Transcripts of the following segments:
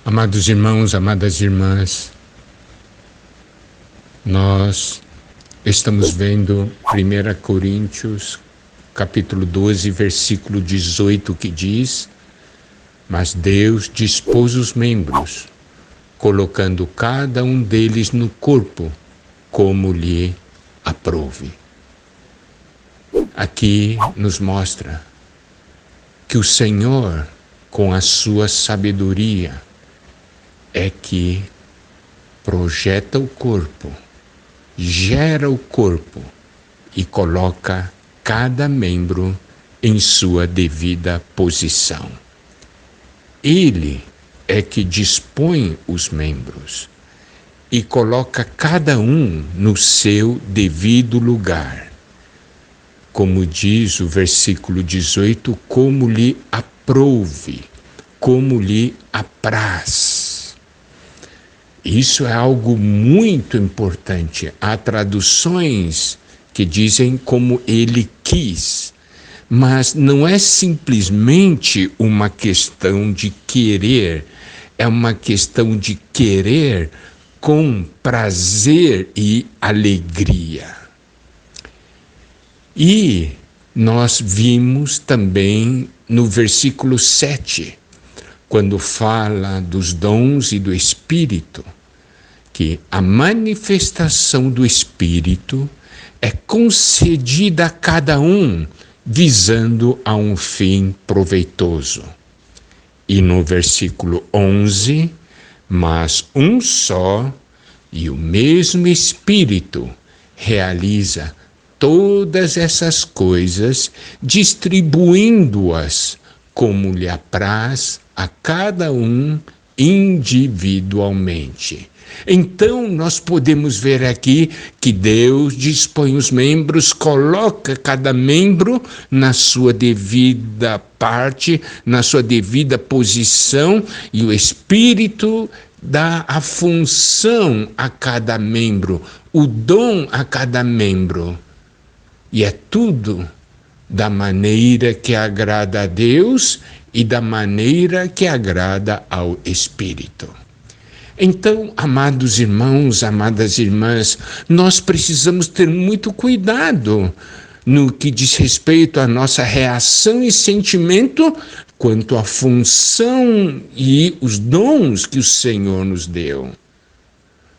Amados irmãos, amadas irmãs, nós estamos vendo 1 Coríntios, capítulo 12, versículo 18, que diz: mas Deus dispôs os membros, colocando cada um deles no corpo, como lhe aprouve. Aqui nos mostra que o Senhor, com a sua sabedoria, é que projeta o corpo, gera o corpo e coloca cada membro em sua devida posição. Ele é que dispõe os membros e coloca cada um no seu devido lugar. Como diz o versículo 18, como lhe aprouve, como lhe apraz. Isso é algo muito importante. Há traduções que dizem como ele quis, mas não é simplesmente uma questão de querer, é uma questão de querer com prazer e alegria. E nós vimos também no versículo 7, quando fala dos dons e do Espírito, que a manifestação do Espírito é concedida a cada um, visando a um fim proveitoso. E no versículo 11, mas um só e o mesmo Espírito realiza todas essas coisas, distribuindo-as como lhe apraz a cada um individualmente. Então, nós podemos ver aqui que Deus dispõe os membros, coloca cada membro na sua devida parte, na sua devida posição, e o Espírito dá a função a cada membro, o dom a cada membro. E é tudo da maneira que agrada a Deus e da maneira que agrada ao Espírito. Então, amados irmãos, amadas irmãs, nós precisamos ter muito cuidado no que diz respeito à nossa reação e sentimento quanto à função e os dons que o Senhor nos deu.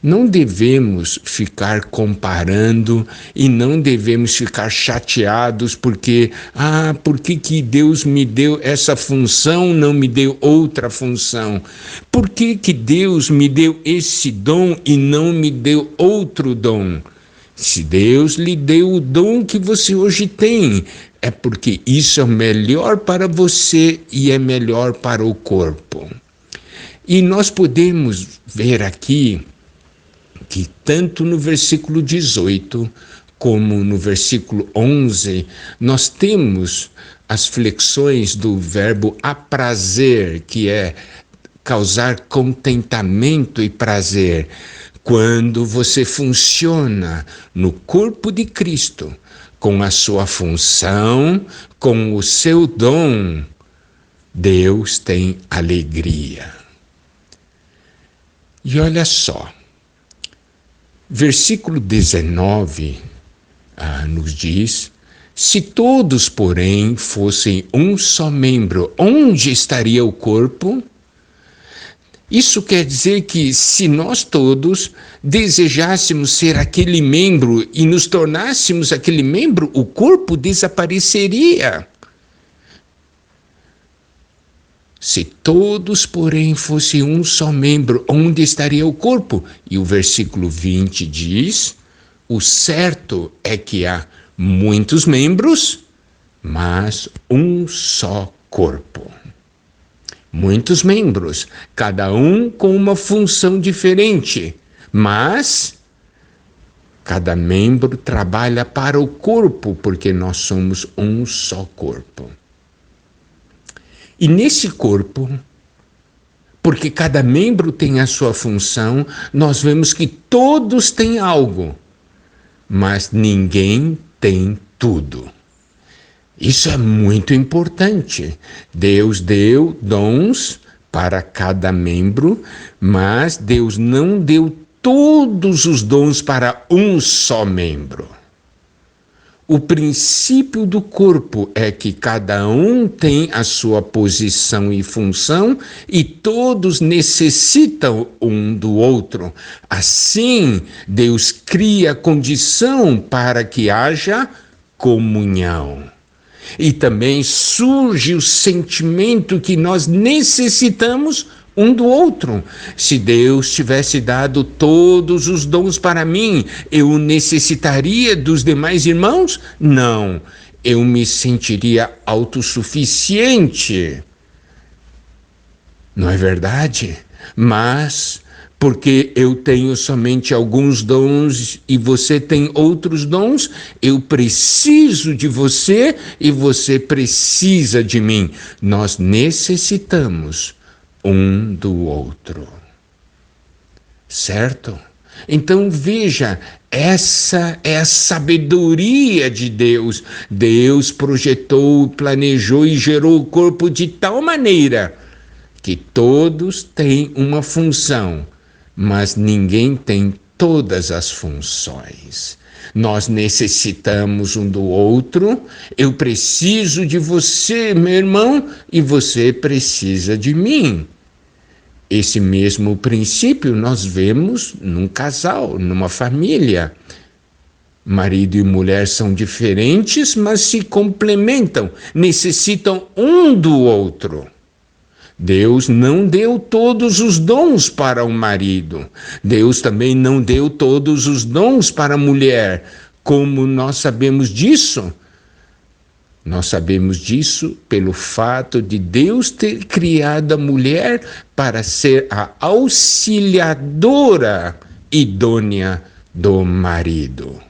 Não devemos ficar comparando e não devemos ficar chateados porque, por que Deus me deu essa função, não me deu outra função? Por que Deus me deu esse dom e não me deu outro dom? Se Deus lhe deu o dom que você hoje tem, é porque isso é melhor para você e é melhor para o corpo. E nós podemos ver aqui que tanto no versículo 18 como no versículo 11, nós temos as flexões do verbo aprazer, que é causar contentamento e prazer. Quando você funciona no corpo de Cristo, com a sua função, com o seu dom, Deus tem alegria. E olha só, versículo 19 nos diz: se todos, porém, fossem um só membro, onde estaria o corpo? Isso quer dizer que se nós todos desejássemos ser aquele membro e nos tornássemos aquele membro, o corpo desapareceria. Se todos, porém, fossem um só membro, onde estaria o corpo? E o versículo 20 diz: o certo é que há muitos membros, mas um só corpo. Muitos membros, cada um com uma função diferente, mas cada membro trabalha para o corpo, porque nós somos um só corpo. E nesse corpo, porque cada membro tem a sua função, nós vemos que todos têm algo, mas ninguém tem tudo. Isso é muito importante. Deus deu dons para cada membro, mas Deus não deu todos os dons para um só membro. O princípio do corpo é que cada um tem a sua posição e função e todos necessitam um do outro. Assim, Deus cria condição para que haja comunhão. E também surge o sentimento que nós necessitamos um do outro. Se Deus tivesse dado todos os dons para mim, eu necessitaria dos demais irmãos? Não, eu me sentiria autossuficiente. Não é verdade? Mas, porque eu tenho somente alguns dons e você tem outros dons, eu preciso de você e você precisa de mim. Nós necessitamos um do outro. Certo? Então veja, essa é a sabedoria de Deus. Deus projetou, planejou e gerou o corpo de tal maneira que todos têm uma função, mas ninguém tem todas as funções. Nós necessitamos um do outro, eu preciso de você, meu irmão, e você precisa de mim. Esse mesmo princípio nós vemos num casal, numa família. Marido e mulher são diferentes, mas se complementam, necessitam um do outro. Deus não deu todos os dons para o marido. Deus também não deu todos os dons para a mulher. Como nós sabemos disso? Nós sabemos disso pelo fato de Deus ter criado a mulher para ser a auxiliadora idônea do marido.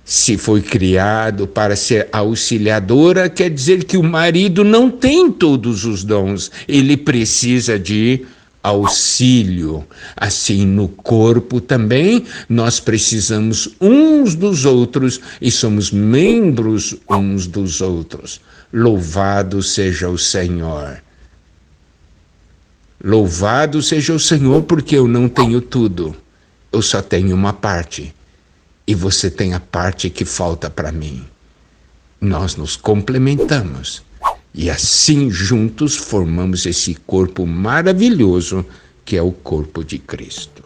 Se foi criado para ser auxiliadora, quer dizer que o marido não tem todos os dons, ele precisa de auxílio. Assim, no corpo também, nós precisamos uns dos outros e somos membros uns dos outros. Louvado seja o Senhor. Louvado seja o Senhor, porque eu não tenho tudo, eu só tenho uma parte. E você tem a parte que falta para mim. Nós nos complementamos. E assim juntos formamos esse corpo maravilhoso que é o corpo de Cristo.